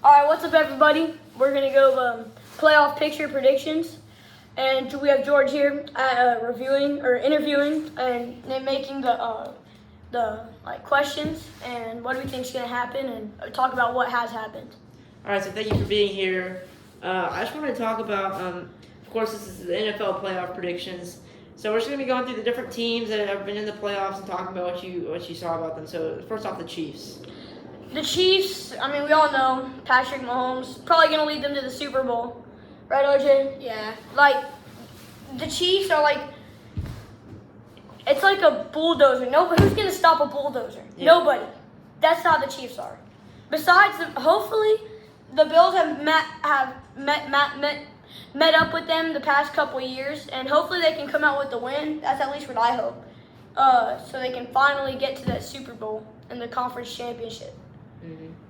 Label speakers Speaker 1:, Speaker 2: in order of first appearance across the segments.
Speaker 1: All right, what's up, everybody? We're gonna go playoff picture predictions, and we have George here interviewing and making the questions and what do we think is gonna happen, and talk about what has happened.
Speaker 2: All right, so thank you for being here. I just wanted to talk about, of course, this is the NFL playoff predictions. So we're just gonna be going through the different teams that have been in the playoffs and talking about what you saw about them. So first off, the Chiefs.
Speaker 1: The Chiefs, I mean, we all know Patrick Mahomes probably going to lead them to the Super Bowl. Right, OJ?
Speaker 3: Yeah.
Speaker 1: Like, the Chiefs are like, it's like a bulldozer. Who's going to stop a bulldozer?
Speaker 2: Yeah.
Speaker 1: Nobody. That's how the Chiefs are. Besides, hopefully, the Bills have met up with them the past couple of years, and hopefully they can come out with the win. That's at least what I hope. So they can finally get to that Super Bowl and the conference championship.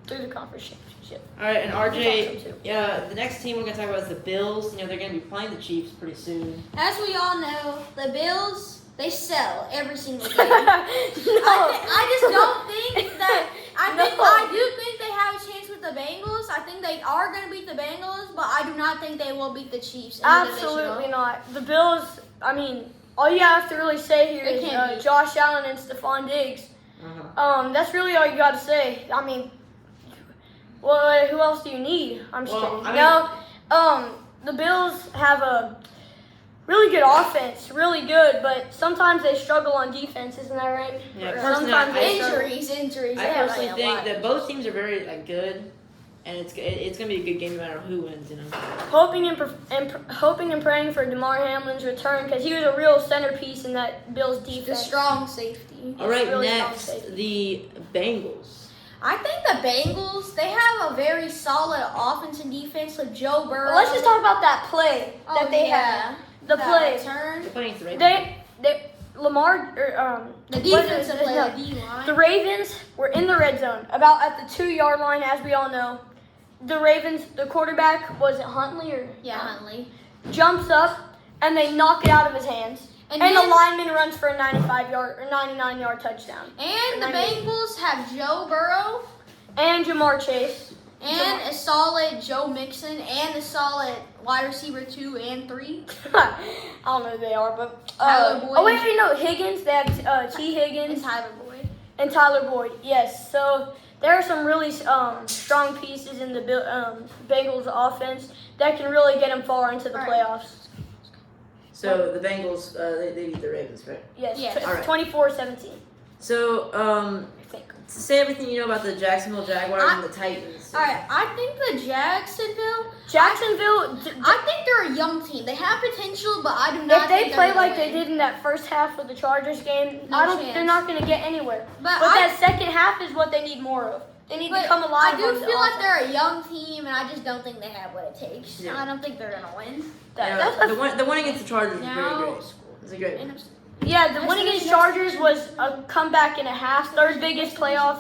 Speaker 1: Through the conference championship.
Speaker 2: All right, and RJ,
Speaker 1: Awesome,
Speaker 2: yeah, the next team we're gonna talk about is the Bills. You know, they're gonna be playing the Chiefs pretty soon.
Speaker 3: As we all know, the Bills, they sell every single game.
Speaker 1: No.
Speaker 3: I just don't think that. I do think they have a chance with the Bengals. I think they are going to beat the Bengals, but I do not think they will beat the Chiefs.
Speaker 1: Absolutely not. The Bills, I mean, all you have to really say here
Speaker 3: They
Speaker 1: is
Speaker 3: can't beat.
Speaker 1: Josh Allen and Stephon Diggs. That's really all you got to say. I mean, well, who else do you need? I'm just kidding. The Bills have a really good offense, really good, but sometimes they struggle on defense. Isn't that right?
Speaker 2: Yeah,
Speaker 1: Or
Speaker 2: personally,
Speaker 1: sometimes they struggle.
Speaker 3: Injuries.
Speaker 2: I personally think that both teams are very good, and it's gonna be a good game no matter who wins. You know.
Speaker 1: Hoping and praying for DeMar Hamlin's return because he was a real centerpiece in that Bills defense.
Speaker 3: The strong safety.
Speaker 2: All right,
Speaker 1: really strong
Speaker 2: next
Speaker 1: safety.
Speaker 2: the Bengals.
Speaker 3: I think the Bengals, they have a very solid offense and defense with Joe Burrow.
Speaker 1: Well, let's just talk about that play that they had. The
Speaker 3: That
Speaker 1: play.
Speaker 3: return.
Speaker 2: They're playing the Ravens.
Speaker 1: They Lamar
Speaker 3: The defensive play,
Speaker 1: no.
Speaker 3: the D-line.
Speaker 1: The Ravens were in the red zone, about at the 2-yard line, as we all know. The Ravens, the quarterback, was it Huntley or?
Speaker 3: Yeah, Huntley.
Speaker 1: Jumps up and they knock it out of his hands. And the
Speaker 3: then-
Speaker 1: lineman runs for a 99-yard touchdown.
Speaker 3: And the
Speaker 1: 98.
Speaker 3: Bengals have Joe Burrow
Speaker 1: And Jamar Chase.
Speaker 3: and a solid Joe Mixon and a solid wide receiver 2 and 3.
Speaker 1: I don't know who they are, but
Speaker 3: Tyler Boyd.
Speaker 1: oh wait, no, Higgins. They have T. Higgins
Speaker 3: And Tyler Boyd.
Speaker 1: and Tyler Boyd. Yes, so there are some really strong pieces in the Bengals offense that can really get them far into the
Speaker 3: All right.
Speaker 1: playoffs.
Speaker 2: So the Bengals, they beat the Ravens, right?
Speaker 1: Yes,
Speaker 3: Yes.
Speaker 2: All right.
Speaker 1: 24-17.
Speaker 2: So
Speaker 1: I think.
Speaker 2: say everything you know about the Jacksonville Jaguars and the Titans.
Speaker 3: All right, I think the
Speaker 1: Jacksonville.
Speaker 3: I think they're a young team. They have potential, but I do not
Speaker 1: If they
Speaker 3: think
Speaker 1: play
Speaker 3: they're gonna
Speaker 1: like they
Speaker 3: win.
Speaker 1: did in that first half of the Chargers game,
Speaker 3: No
Speaker 1: they're
Speaker 3: chance.
Speaker 1: not going to get anywhere.
Speaker 3: But
Speaker 1: that second half is what they need more of. They need to
Speaker 3: But
Speaker 1: come alive.
Speaker 3: I do
Speaker 1: on the
Speaker 3: feel like
Speaker 1: offense.
Speaker 3: they're a young team, and I just don't think they have what it takes.
Speaker 2: Yeah.
Speaker 3: I don't think they're gonna win.
Speaker 2: The one against the Chargers was
Speaker 3: Now-
Speaker 2: pretty great. It's a great one.
Speaker 1: Yeah, the win against Chargers was a comeback and a half. Third biggest playoff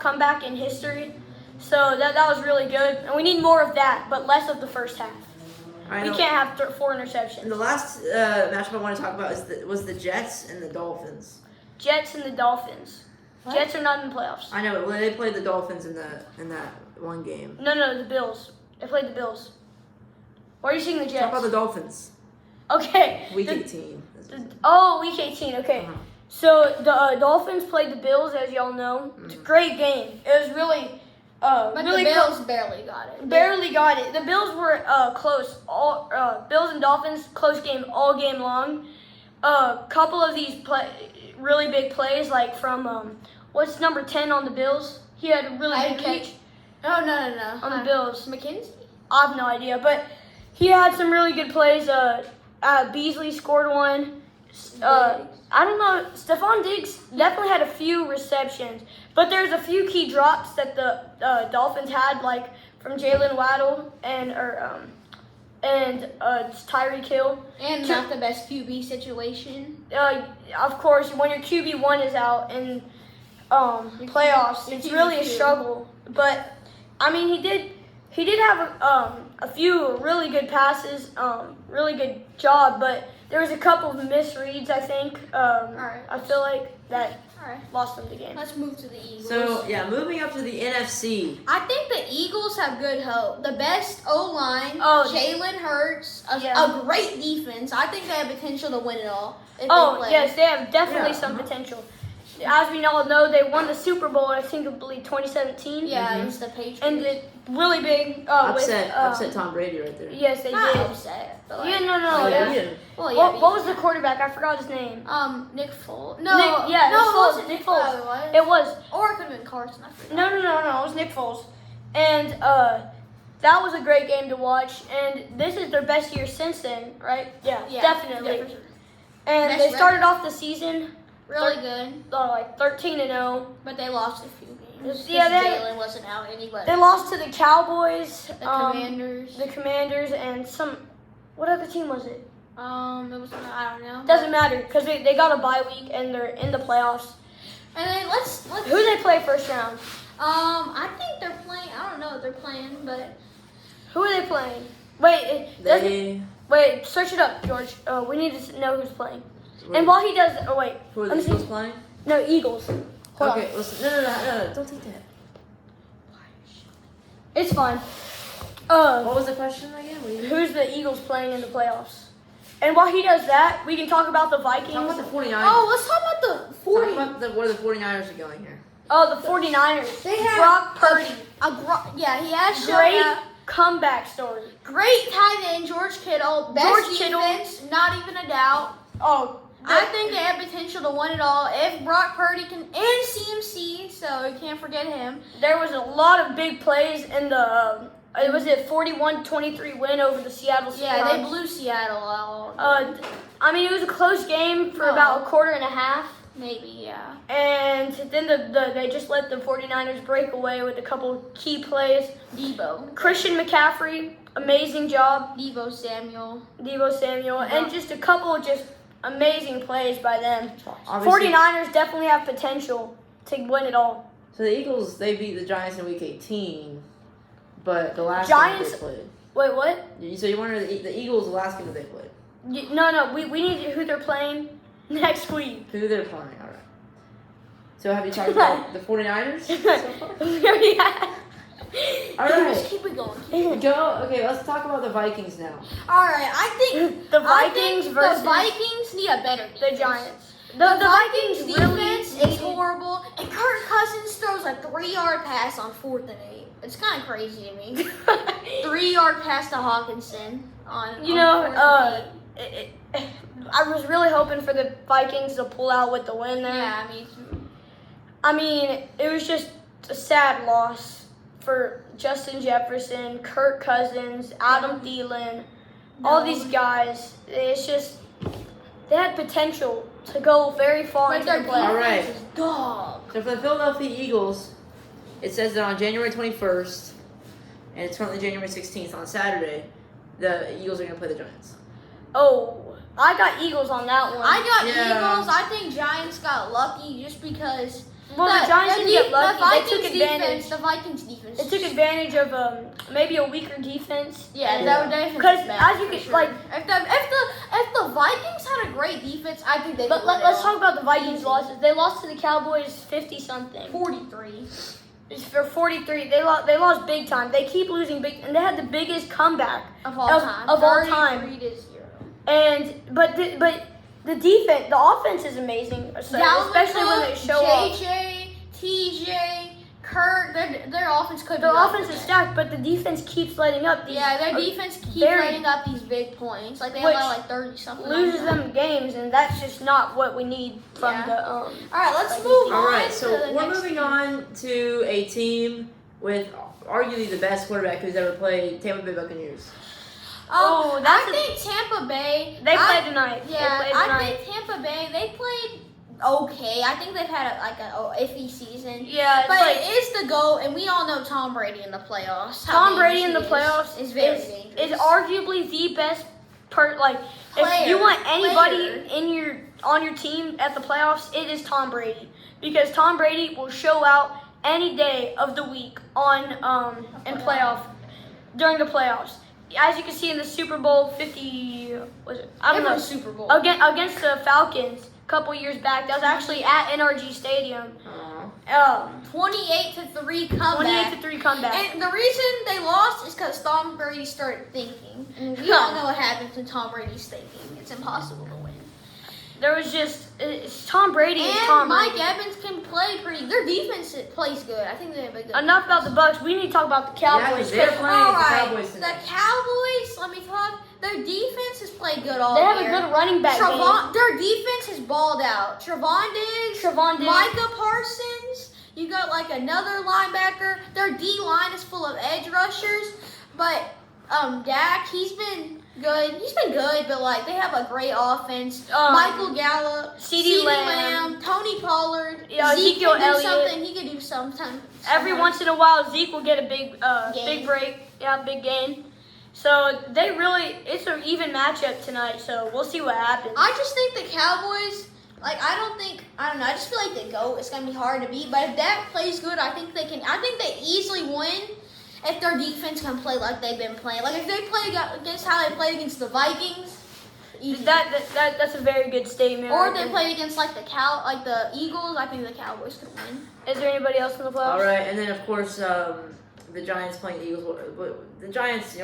Speaker 1: comeback in history. So that was really good. And we need more of that, but less of the first half. We can't have 4
Speaker 2: And
Speaker 1: interceptions.
Speaker 2: the last matchup I want to talk about was the Jets and the Dolphins.
Speaker 1: Jets and the Dolphins.
Speaker 3: What?
Speaker 1: Jets are not in the playoffs.
Speaker 2: I know, well, they played the Dolphins in that one game.
Speaker 1: No, the Bills. They played the Bills. Why are you saying the Jets?
Speaker 2: Talk about the Dolphins.
Speaker 1: Okay.
Speaker 2: Week
Speaker 1: the-
Speaker 2: 18.
Speaker 1: Week 18. Okay.
Speaker 2: Uh-huh.
Speaker 1: So the Dolphins played the Bills, as y'all know. It's a great game. It was really,
Speaker 3: But
Speaker 1: really
Speaker 3: the
Speaker 1: close.
Speaker 3: Bills barely got it.
Speaker 1: Barely got it. The Bills were close. Bills and Dolphins close game all game long. Couple of these really big plays, like from what's number 10 on the Bills? He had a really big catch
Speaker 3: Oh no.
Speaker 1: on the Bills.
Speaker 3: McKenzie.
Speaker 1: I have no idea, but he had some really good plays. Beasley scored one. I don't know. Stephon Diggs definitely had a few receptions, but there's a few key drops that the Dolphins had, like from Jalen Waddle and Tyreek Hill.
Speaker 3: And not the best QB situation.
Speaker 1: Of course, when your QB1 is out in playoffs,
Speaker 3: your
Speaker 1: it's really a
Speaker 3: QB2.
Speaker 1: struggle. But I mean, he did have a few really good passes, really good job. But there was a couple of misreads. I think.
Speaker 3: Alright.
Speaker 1: I feel like that
Speaker 3: Alright.
Speaker 1: lost them the game.
Speaker 3: Let's move to the Eagles.
Speaker 2: So yeah, moving up to the NFC.
Speaker 3: I think the Eagles have good hope. The best O-line,
Speaker 1: Oh,
Speaker 3: Jalen Hurts,
Speaker 1: yeah.
Speaker 3: a great defense. I think they have potential to win it all. If
Speaker 1: Oh,
Speaker 3: they play.
Speaker 1: yes, they have definitely
Speaker 2: Yeah.
Speaker 1: some potential. As we all know, they won the Super Bowl, I think, I believe, 2017.
Speaker 3: Yeah,
Speaker 2: Mhm.
Speaker 3: it's the Patriots.
Speaker 1: And the really big.
Speaker 2: Upset Tom Brady right there.
Speaker 1: Yes, they
Speaker 3: Not
Speaker 1: did.
Speaker 3: upset. But like,
Speaker 1: Yeah, no.
Speaker 2: Oh,
Speaker 1: yeah.
Speaker 2: yeah.
Speaker 3: Well, yeah.
Speaker 1: What was the quarterback? I forgot his name.
Speaker 3: Nick Foles. No,
Speaker 1: Nick- yeah,
Speaker 3: no,
Speaker 1: Nick
Speaker 3: it
Speaker 1: Foles,
Speaker 3: wasn't
Speaker 1: Nick
Speaker 3: Nick
Speaker 1: Foles.
Speaker 3: Foles. It was.
Speaker 1: It was.
Speaker 3: Or it could have been Carson. I forgot.
Speaker 1: No. It was Nick Foles. And that was a great game to watch. And this is their best year since then, right? Yeah, definitely.
Speaker 3: for sure.
Speaker 1: And
Speaker 3: Best
Speaker 1: they
Speaker 3: record.
Speaker 1: started off the season
Speaker 3: Really good,
Speaker 1: like 13-0.
Speaker 3: but they lost a few games.
Speaker 1: Yeah,
Speaker 3: because
Speaker 1: they-
Speaker 3: Jalen wasn't out anyway.
Speaker 1: They lost to the Cowboys,
Speaker 3: The Commanders.
Speaker 1: the Commanders, and what other team was it?
Speaker 3: It was I don't know.
Speaker 1: Doesn't matter because they got a bye week and they're in the playoffs.
Speaker 3: And then let's.
Speaker 1: Who they play first round?
Speaker 3: I think they're playing. I don't know what they're playing, but
Speaker 1: Who are they playing? Wait, wait, search it up, George. We need to know who's playing. And while he does,
Speaker 2: Who are
Speaker 1: let
Speaker 2: the
Speaker 1: me see.
Speaker 2: Eagles playing?
Speaker 1: No, Eagles. Hold
Speaker 2: Okay,
Speaker 1: on.
Speaker 2: listen. No, don't take that.
Speaker 1: It's fine.
Speaker 2: What was the question again?
Speaker 1: Who's the Eagles playing in the playoffs? And while he does that, we can talk about the Vikings.
Speaker 2: Talk about the 49ers.
Speaker 3: oh, let's talk about the 40.
Speaker 2: Talk about where the 49ers are going here.
Speaker 1: Oh, the 49ers.
Speaker 3: They have
Speaker 1: Brock Purdy.
Speaker 3: Yeah, he has shown
Speaker 1: Great
Speaker 3: out.
Speaker 1: comeback story.
Speaker 3: Great tight end, George Kittle. Best
Speaker 1: George Kittle.
Speaker 3: defense, not even a doubt.
Speaker 1: Oh,
Speaker 3: I think they have potential to win it all if Brock Purdy can, and CMC, so you can't forget him.
Speaker 1: there was a lot of big plays in the. It was a 41-23 win over the Seattle Seahawks.
Speaker 3: Yeah, they blew Seattle out.
Speaker 1: I mean, it was a close game for
Speaker 3: No.
Speaker 1: about a quarter and a half.
Speaker 3: Maybe, yeah.
Speaker 1: And then they just let the 49ers break away with a couple key plays.
Speaker 3: Debo.
Speaker 1: Christian McCaffrey, amazing job.
Speaker 3: Debo Samuel.
Speaker 1: Deebo Samuel. And just a couple of just amazing plays by them.
Speaker 2: Obviously-
Speaker 1: 49ers definitely have potential to win it all.
Speaker 2: So the Eagles, they beat the Giants in Week 18, but the last
Speaker 1: Giants-
Speaker 2: game they played.
Speaker 1: Wait, what?
Speaker 2: So you wonder the Eagles, the last game that they played.
Speaker 1: No, we need who they're playing next week.
Speaker 2: Who they're playing, all right. So have you talked about the 49ers so far?
Speaker 1: We already have.
Speaker 2: All
Speaker 3: Just
Speaker 2: right.
Speaker 3: keep it going.
Speaker 2: Go. Okay, let's talk about the Vikings now.
Speaker 3: All right, I think
Speaker 1: The
Speaker 3: I
Speaker 1: Vikings
Speaker 3: think
Speaker 1: versus
Speaker 3: the Vikings need a better defense.
Speaker 1: the Giants.
Speaker 3: The
Speaker 1: The
Speaker 3: Vikings
Speaker 1: Vikings
Speaker 3: defense
Speaker 1: really
Speaker 3: is horrible, and Kirk Cousins throws a 3-yard pass on 4th and 8. It's kind of crazy to me. 3-yard pass to Hawkinson on.
Speaker 1: You
Speaker 3: on
Speaker 1: know,
Speaker 3: 4th and 8.
Speaker 1: I was really hoping for the Vikings to pull out with the win there.
Speaker 3: Yeah,
Speaker 1: I mean, it was just a sad loss for Justin Jefferson, Kirk Cousins, Adam Thielen, all these guys. It's just they had potential to go very far
Speaker 3: but
Speaker 1: into
Speaker 3: their
Speaker 1: the playoffs.
Speaker 2: All right.
Speaker 3: defense is dog.
Speaker 2: So for the Philadelphia Eagles, it says that on January 21st, and it's currently January 16th on Saturday, the Eagles are going to play the Giants.
Speaker 1: Oh, I got Eagles on that one.
Speaker 3: I got
Speaker 2: Yeah.
Speaker 3: Eagles. I think Giants got lucky just because.
Speaker 1: well, the Giants didn't get lucky.
Speaker 3: The
Speaker 1: They
Speaker 3: Vikings
Speaker 1: took advantage.
Speaker 3: The Vikings defense.
Speaker 1: They took advantage of maybe a weaker defense.
Speaker 3: Yeah,
Speaker 2: Yeah.
Speaker 3: that would definitely.
Speaker 1: Because
Speaker 3: be bad
Speaker 1: as you
Speaker 3: for
Speaker 1: can
Speaker 3: sure.
Speaker 1: like,
Speaker 3: if the Vikings had a great defense, I think they.
Speaker 1: but let's talk about the Vikings losses. They lost to the Cowboys 50-something.
Speaker 3: 43
Speaker 1: For 43, they lost big time. They keep losing big, and they had the biggest comeback.
Speaker 3: of all
Speaker 1: Of-
Speaker 3: time.
Speaker 1: of all time.
Speaker 3: 33-0.
Speaker 1: And but the defense, the offense is amazing, so,
Speaker 3: Dalvin
Speaker 1: especially when they
Speaker 3: Cook,
Speaker 1: show up.
Speaker 3: JJ, TJ, Kirk, their offense could.
Speaker 1: The
Speaker 3: be up
Speaker 1: offense
Speaker 3: there.
Speaker 1: is stacked, but the defense keeps letting up. These,
Speaker 3: Yeah, their defense keeps
Speaker 1: very-
Speaker 3: letting up these big points. Like they
Speaker 1: Which
Speaker 3: allow like 30 something.
Speaker 1: loses them games, and that's just not what we need from
Speaker 3: Yeah.
Speaker 1: the
Speaker 3: All right, let's
Speaker 1: Vikings
Speaker 3: move
Speaker 1: team.
Speaker 3: on.
Speaker 2: All right,
Speaker 3: to
Speaker 2: so
Speaker 3: the
Speaker 2: we're
Speaker 3: next
Speaker 2: moving
Speaker 3: team.
Speaker 2: on to a team with arguably the best quarterback who's ever played, Tampa Bay Buccaneers.
Speaker 1: Oh, that's
Speaker 3: I think Tampa Bay.
Speaker 1: They play tonight.
Speaker 3: Yeah,
Speaker 1: they play
Speaker 3: I
Speaker 1: tonight.
Speaker 3: think Tampa Bay. They played okay. I think they've had a iffy season.
Speaker 1: Yeah, it's
Speaker 3: But
Speaker 1: like
Speaker 3: it is the goal, and we all know Tom Brady in the playoffs. How
Speaker 1: Tom Brady in the
Speaker 3: dangerous he
Speaker 1: playoffs
Speaker 3: is very dangerous.
Speaker 1: is arguably the best if
Speaker 3: Player.
Speaker 1: you want anybody
Speaker 3: Player.
Speaker 1: on your team at the playoffs, it is Tom Brady, because Tom Brady will show out any day of the week during the playoffs. As you can see in the Super Bowl 50, was it? I don't know.
Speaker 3: Super Bowl.
Speaker 1: Against the Falcons, couple years back. That was actually at NRG Stadium.
Speaker 3: 28-3 comeback.
Speaker 1: 28-3 comeback.
Speaker 3: And the reason they lost is because Tom Brady started thinking. And we all know what happens when Tom Brady's thinking. It's impossible to win.
Speaker 1: There was just it's Tom Brady
Speaker 3: And
Speaker 1: is Tom
Speaker 3: Mike
Speaker 1: Brady.
Speaker 3: Evans can play pretty. Their defense plays good. I think they have a good.
Speaker 1: Enough about the Bucks. We need to talk about the Cowboys.
Speaker 2: they're playing
Speaker 3: All
Speaker 2: the
Speaker 3: right,
Speaker 2: Cowboys
Speaker 3: the
Speaker 2: tonight.
Speaker 3: Cowboys. Let me talk. Their defense has played good all
Speaker 1: They have
Speaker 3: year.
Speaker 1: a good running back.
Speaker 3: Their defense has balled out. Trevon Diggs, Micah Parsons. You got like another linebacker. Their D line is full of edge rushers, but Dak, he's been good. He's been good, but like they have a great offense. Michael Gallup,
Speaker 1: CeeDee Lamb,
Speaker 3: Tony Pollard,
Speaker 1: Ezekiel
Speaker 3: Zeke can do
Speaker 1: Elliott.
Speaker 3: something. He could do something.
Speaker 1: Every once in a while, Zeke will get a big break. Yeah, big gain. So it's an even matchup tonight. So we'll see what happens.
Speaker 3: I just think the Cowboys, like, I don't know. I just feel like the GOAT is going to be hard to beat. But if Dak plays good, I think they easily win if their defense can play like they've been playing. Like, if they play against how they played against the Vikings, easy.
Speaker 1: That's a very good statement.
Speaker 3: Or if they played against, like, the Eagles, I think the Cowboys could win.
Speaker 1: Is there anybody else in the playoffs?
Speaker 2: All right, and then, of course, the Giants playing the Eagles. The Giants,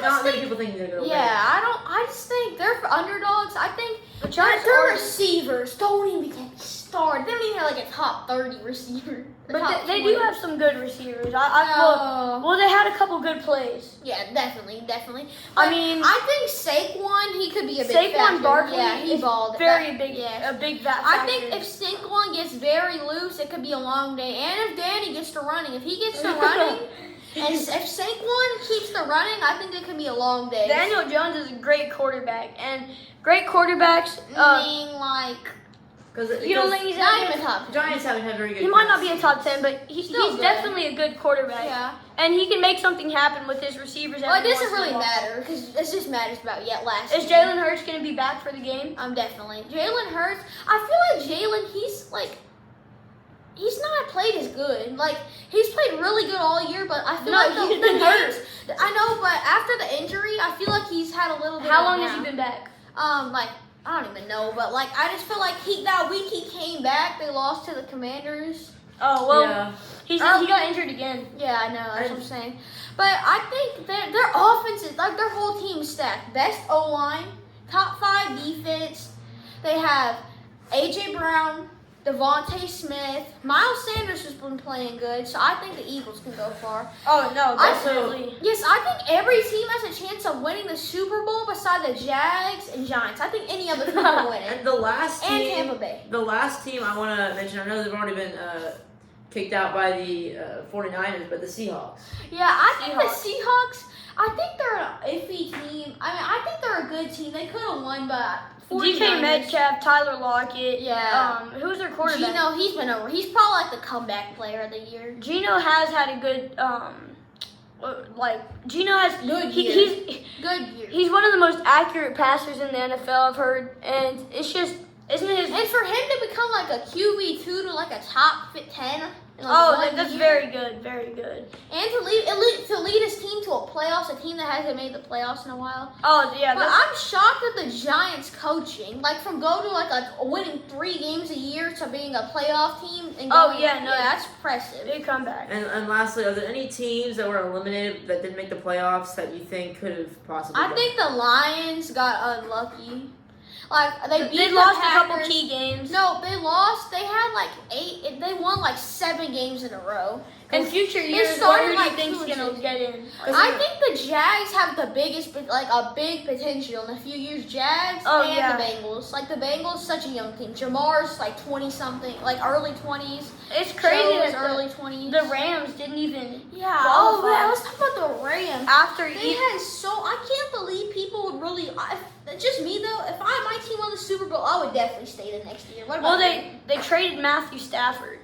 Speaker 2: not many people think they're going to win.
Speaker 3: I just think they're underdogs. I think
Speaker 1: The Giants
Speaker 3: their
Speaker 1: are-
Speaker 3: receivers don't even get started. They don't even have like a top 30 receiver.
Speaker 1: But they do have some good receivers. Well, they had a couple good plays.
Speaker 3: Yeah, definitely.
Speaker 1: I mean,
Speaker 3: I think Saquon, he could be a big
Speaker 1: Saquon
Speaker 3: factor.
Speaker 1: Barkley
Speaker 3: Yeah, he
Speaker 1: is
Speaker 3: balled.
Speaker 1: a big factor.
Speaker 3: I think if Saquon gets very loose, it could be a long day. And if Danny gets to running, if he gets to running, and if Saquon keeps the running, I think it could be a long day.
Speaker 1: Daniel Jones is a great quarterback, and great quarterbacks. You don't think he's
Speaker 3: not even top.
Speaker 2: Giants haven't had very good.
Speaker 1: He might not be a top 10, but he's
Speaker 3: Still good.
Speaker 1: definitely a good quarterback.
Speaker 3: Yeah.
Speaker 1: And he can make something happen with his receivers.
Speaker 3: Well, it
Speaker 1: every
Speaker 3: doesn't
Speaker 1: once in a
Speaker 3: really
Speaker 1: while.
Speaker 3: matter because it just matters about last
Speaker 1: Is
Speaker 3: year.
Speaker 1: Jalen Hurts going to be back for the game?
Speaker 3: Definitely. Jalen Hurts. I feel like Jalen, he's not played as good. Like, he's played really good all year, but I feel like
Speaker 1: he's
Speaker 3: the
Speaker 1: been hurt.
Speaker 3: games. I know, but after the injury, I feel like he's had a little bit.
Speaker 1: How long has he been back?
Speaker 3: I don't even know, but like I just feel like that week he came back. They lost to the Commanders.
Speaker 1: Oh, well,
Speaker 2: Yeah.
Speaker 1: he got injured again.
Speaker 3: Yeah, I know. That's what I'm saying. But I think their offense is like their whole team is stacked. Best O line, top 5 defense. They have AJ Brown, Devontae Smith, Miles Sanders has been playing good, so I think the Eagles can go far.
Speaker 1: Oh, no, definitely.
Speaker 3: Yes, I think every team has a chance of winning the Super Bowl beside the Jags and Giants. I think any other team will win it.
Speaker 2: And the last
Speaker 3: And
Speaker 2: team,
Speaker 3: Tampa Bay.
Speaker 2: the last team I want to mention, I know they've already been kicked out by the 49ers, but the Seahawks.
Speaker 3: Yeah, I think the Seahawks, I think they're an iffy team. I think they're a good team. They could have won, but
Speaker 1: DK
Speaker 3: 49ers.
Speaker 1: Metcalf, Tyler Lockett.
Speaker 3: Yeah.
Speaker 1: Who's their quarterback?
Speaker 3: Gino, he's been over. He's probably like the comeback player of the year.
Speaker 1: Gino has had a good, Gino has
Speaker 3: Good
Speaker 1: he-
Speaker 3: year.
Speaker 1: He's
Speaker 3: Good year.
Speaker 1: he's one of the most accurate passers in the NFL, I've heard, and it's just isn't it his?
Speaker 3: And for him to become like a QB2 to like a top 10. In like
Speaker 1: Oh,
Speaker 3: one
Speaker 1: that's
Speaker 3: year,
Speaker 1: very good, very good.
Speaker 3: And to lead his team to a playoffs, a team that hasn't made the playoffs in a while.
Speaker 1: Oh yeah,
Speaker 3: But
Speaker 1: that's,
Speaker 3: I'm shocked at the Giants coaching. Like from go to like a winning 3 games a year to being a playoff team. And
Speaker 1: Oh,
Speaker 3: going,
Speaker 1: yeah, no.
Speaker 3: that's impressive.
Speaker 1: big comeback.
Speaker 2: And lastly, are there any teams that were eliminated that didn't make the playoffs that you think could have possibly
Speaker 3: I
Speaker 2: done?
Speaker 3: think the Lions got unlucky. Like they beat
Speaker 1: They
Speaker 3: the
Speaker 1: lost a
Speaker 3: Packers.
Speaker 1: couple key games.
Speaker 3: No, they lost. They had like 8. They won like 7 games in a row.
Speaker 1: In future years,
Speaker 3: started
Speaker 1: who do
Speaker 3: like
Speaker 1: you think's
Speaker 3: 2
Speaker 1: gonna
Speaker 3: and 6.
Speaker 1: get in?
Speaker 3: I think the Jags have the biggest, like a big potential in a few years. Jags
Speaker 1: Oh,
Speaker 3: and
Speaker 1: yeah.
Speaker 3: the Bengals. Like the Bengals, such a young team. Jamar's like 20 something, like early 20s.
Speaker 1: It's crazy
Speaker 3: Joe's
Speaker 1: that
Speaker 3: early 20s.
Speaker 1: the Rams didn't even
Speaker 3: Yeah.
Speaker 1: qualify.
Speaker 3: Oh, yeah. Let's talk about the Rams.
Speaker 1: after
Speaker 3: They had I can't believe people would really. Just me though. If my team won the Super Bowl, I would definitely stay the next year. What about
Speaker 1: well they traded Matthew Stafford.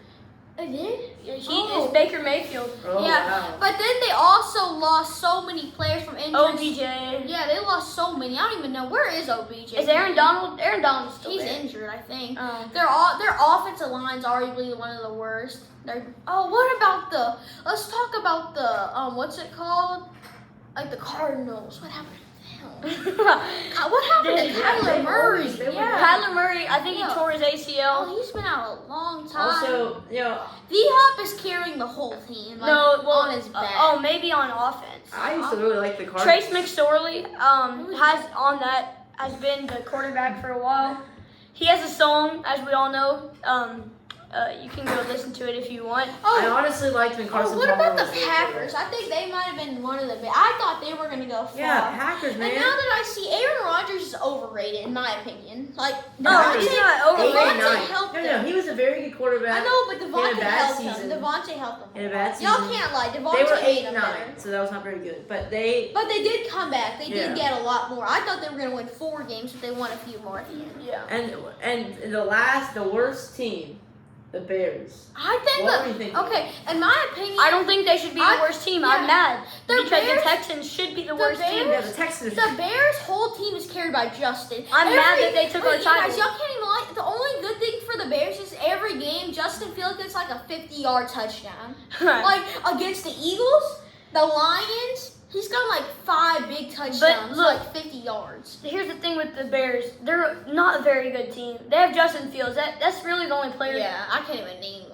Speaker 3: They did?
Speaker 1: Yeah, he
Speaker 3: Oh.
Speaker 1: is Baker Mayfield.
Speaker 2: Oh,
Speaker 3: Yeah.
Speaker 2: wow.
Speaker 3: But then they also lost so many players from injuries.
Speaker 1: OBJ.
Speaker 3: Yeah, they lost so many. I don't even know where is OBJ.
Speaker 1: Is Aaron Donald? Aaron Donald's still
Speaker 3: He's
Speaker 1: there.
Speaker 3: injured, I think.
Speaker 1: Oh.
Speaker 3: Their offensive line's arguably one of the worst. What about let's talk about the what's it called? Like the Cardinals. What happened to God, what happened to Kyler Murray?
Speaker 1: Kyler Murray, I think he tore his ACL.
Speaker 3: Oh, he's been out a long time.
Speaker 2: Also,
Speaker 3: D-Hop is carrying the whole team. Like, on his back.
Speaker 1: Maybe on offense.
Speaker 2: I used to really like the Cardinals.
Speaker 1: Trace McSorley has been the quarterback for a while. He has a song, as we all know. You can go listen to it if you want.
Speaker 2: I honestly liked when Carson
Speaker 3: what
Speaker 2: Palmer
Speaker 3: about the
Speaker 2: was there.
Speaker 3: Packers? I think they might have been one of the best. I thought they were going to go far.
Speaker 2: Yeah, Packers, man.
Speaker 3: And now that I see Aaron Rodgers is overrated, in my opinion. Like,
Speaker 1: he's not overrated.
Speaker 3: Devontae helped him.
Speaker 2: No, he was a very good quarterback.
Speaker 3: I know, but
Speaker 2: In a
Speaker 3: Devontae
Speaker 2: bad
Speaker 3: helped
Speaker 2: season.
Speaker 3: him. Devontae helped him.
Speaker 2: In a bad season.
Speaker 3: Y'all can't lie.
Speaker 2: They
Speaker 3: Devontae
Speaker 2: were
Speaker 3: made him
Speaker 2: 8-9,
Speaker 3: better.
Speaker 2: so that was not very good. But they
Speaker 3: did come back. They did
Speaker 2: Yeah.
Speaker 3: get a lot more. I thought they were going to win 4 games, but they won a few more at the end.
Speaker 1: Yeah.
Speaker 2: and the worst team, the Bears.
Speaker 3: I think
Speaker 2: What were you thinking?
Speaker 3: okay, in my opinion,
Speaker 1: I don't think they should be the worst team. I'm mad.
Speaker 3: The
Speaker 1: Because
Speaker 3: Bears-
Speaker 1: the Texans should be the worst team.
Speaker 2: Yeah, the Texans.
Speaker 3: the Bears' whole team is carried by Justin.
Speaker 1: I'm mad that they took our
Speaker 3: you
Speaker 1: title.
Speaker 3: guys, y'all can't even lie. The only good thing for the Bears is every game Justin Fields gets like a 50-yard touchdown. Like against the Eagles, the Lions, he's got like 5 big touchdowns,
Speaker 1: look-
Speaker 3: like 50 yards.
Speaker 1: Here's the thing with the Bears. They're not a very good team. They have Justin Fields. That's really the only player.
Speaker 3: Yeah, I can't even name.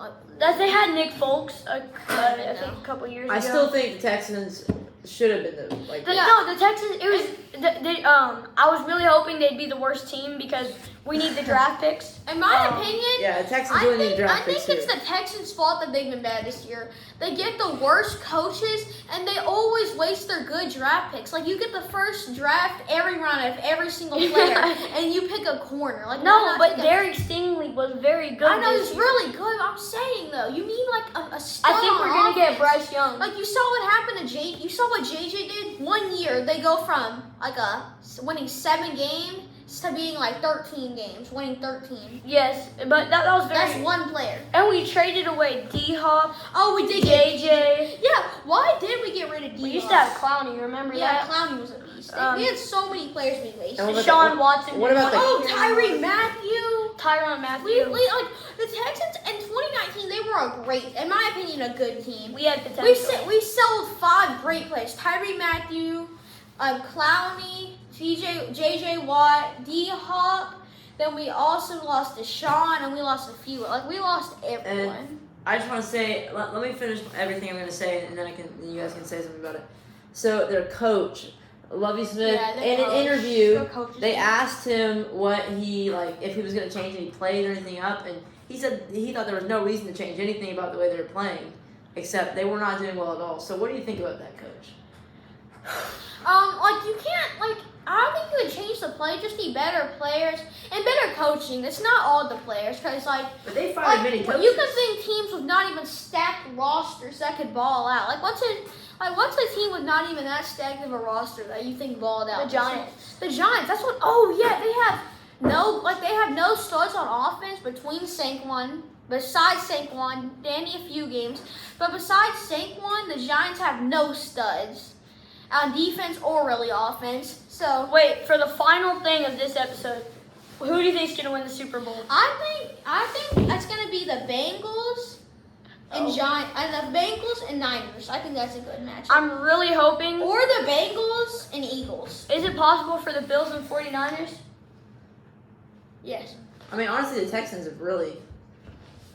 Speaker 1: They had Nick Folks, I think a couple years ago.
Speaker 2: I still think the Texans should have been the
Speaker 1: The Texans. It was. I was really hoping they'd be the worst team because we need the draft picks.
Speaker 3: In my opinion,
Speaker 2: Yeah, the Texans really need draft
Speaker 3: I think
Speaker 2: picks
Speaker 3: it's
Speaker 2: too.
Speaker 3: the Texans' fault that they've been bad this year. They get the worst coaches, and they always waste their good draft picks. Like, you get the first draft every round of every single player, and you pick a corner. Like,
Speaker 1: No, but Derek Stingley was very good.
Speaker 3: I know
Speaker 1: this
Speaker 3: he's
Speaker 1: year.
Speaker 3: really good. I'm saying though, you mean like a stud
Speaker 1: I think
Speaker 3: on
Speaker 1: we're gonna get
Speaker 3: offense.
Speaker 1: Bryce Young.
Speaker 3: Like you saw what happened to Jay. You saw what JJ did. 1 year they go from like winning 7 games to being like 13 games, winning 13.
Speaker 1: Yes, but that was very.
Speaker 3: That's one player.
Speaker 1: And we traded away D-Hop,
Speaker 3: Oh, we did get
Speaker 1: JJ.
Speaker 3: Yeah, why did we get rid of D?
Speaker 1: We used to have Clowney. Remember
Speaker 3: Yeah,
Speaker 1: that?
Speaker 3: Clowney was a beast. We had so many players we wasted.
Speaker 2: And what about
Speaker 1: Deshaun Watson.
Speaker 2: what about
Speaker 3: Oh, Tyree Matthew.
Speaker 1: Tyrann Matthew.
Speaker 3: Like the Texans in 2019, they were a great, in my opinion, a good team.
Speaker 1: We had potential.
Speaker 3: We sold 5 great players: Tyree Matthew, Clowney, JJ Watt, D-Hop. Then we also lost Deshaun, and we lost a few. Like we lost everyone.
Speaker 2: I just want to say, let me finish everything I'm going to say, and then you guys can say something about it. So their coach, Lovie Smith, in an interview, they asked him what if he was going to change any plays or anything up, and he said he thought there was no reason to change anything about the way they were playing, except they were not doing well at all. So what do you think about that, coach?
Speaker 3: You can't, I don't think you would change the play, just need better players and better coaching. It's not all the players, because,
Speaker 2: But they fired many coaches.
Speaker 3: you can think teams with not even stacked rosters that could ball out. What's a team with not even that stacked of a roster that you think balled out?
Speaker 1: The Giants.
Speaker 3: The Giants, that's what, oh yeah, they have no studs on offense besides Saquon, Danny a few games, but besides Saquon, the Giants have no studs on defense or really offense. So
Speaker 1: Wait, for the final thing of this episode, who do you think's gonna win the Super Bowl?
Speaker 3: I think that's gonna be the Bengals and the Bengals and Niners. I think that's a good match.
Speaker 1: I'm really hoping.
Speaker 3: Or the Bengals and Eagles.
Speaker 1: Is it possible for the Bills and 49ers?
Speaker 3: Yes.
Speaker 2: I mean, honestly, the Texans have really.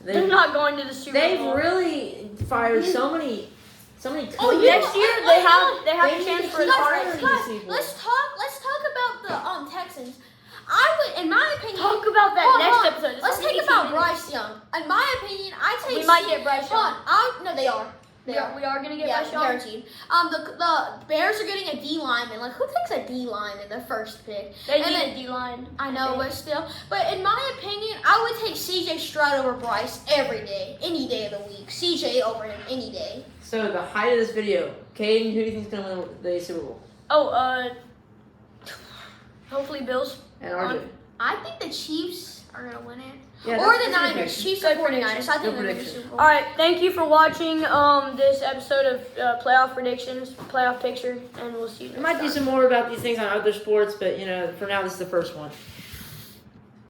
Speaker 1: They're not going to the Super
Speaker 2: They've
Speaker 1: Bowl.
Speaker 2: really fired so many coaches.
Speaker 1: Next year they have a chance for a
Speaker 2: Guys,
Speaker 1: RFP.
Speaker 3: Let's talk about the Texans. I would, in my opinion,
Speaker 1: Talk about that
Speaker 3: hold
Speaker 1: next
Speaker 3: on.
Speaker 1: episode.
Speaker 3: Let's take about Bryce Young. In my opinion, I take.
Speaker 1: We might get Bryce Young.
Speaker 3: No, they are.
Speaker 1: We are gonna get
Speaker 3: Yeah,
Speaker 1: Bryce Young.
Speaker 3: guaranteed. The Bears are getting a D lineman. Like, who takes a D lineman in the first pick?
Speaker 1: They
Speaker 3: And
Speaker 1: need
Speaker 3: then-
Speaker 1: a D-line.
Speaker 3: I know, but still. But in my opinion, I would take CJ Stroud over Bryce every day, any day of the week. CJ over him any day.
Speaker 2: So the height of this video, Caden, who do you think is going to win the Super Bowl?
Speaker 1: Hopefully Bills.
Speaker 2: And RJ.
Speaker 3: I think the Chiefs are gonna win it,
Speaker 2: Yeah,
Speaker 3: or
Speaker 2: that's
Speaker 3: the
Speaker 2: a good
Speaker 3: Niners.
Speaker 2: prediction.
Speaker 3: Chiefs
Speaker 1: Good
Speaker 3: or 49ers. I
Speaker 2: Good
Speaker 3: think they're gonna
Speaker 2: prediction.
Speaker 3: Super Bowl.
Speaker 1: All right, thank you for watching this episode of playoff predictions, playoff picture, and we'll see you
Speaker 2: We
Speaker 1: next
Speaker 2: might
Speaker 1: time.
Speaker 2: do some more about these things on other sports, but for now, this is the first one.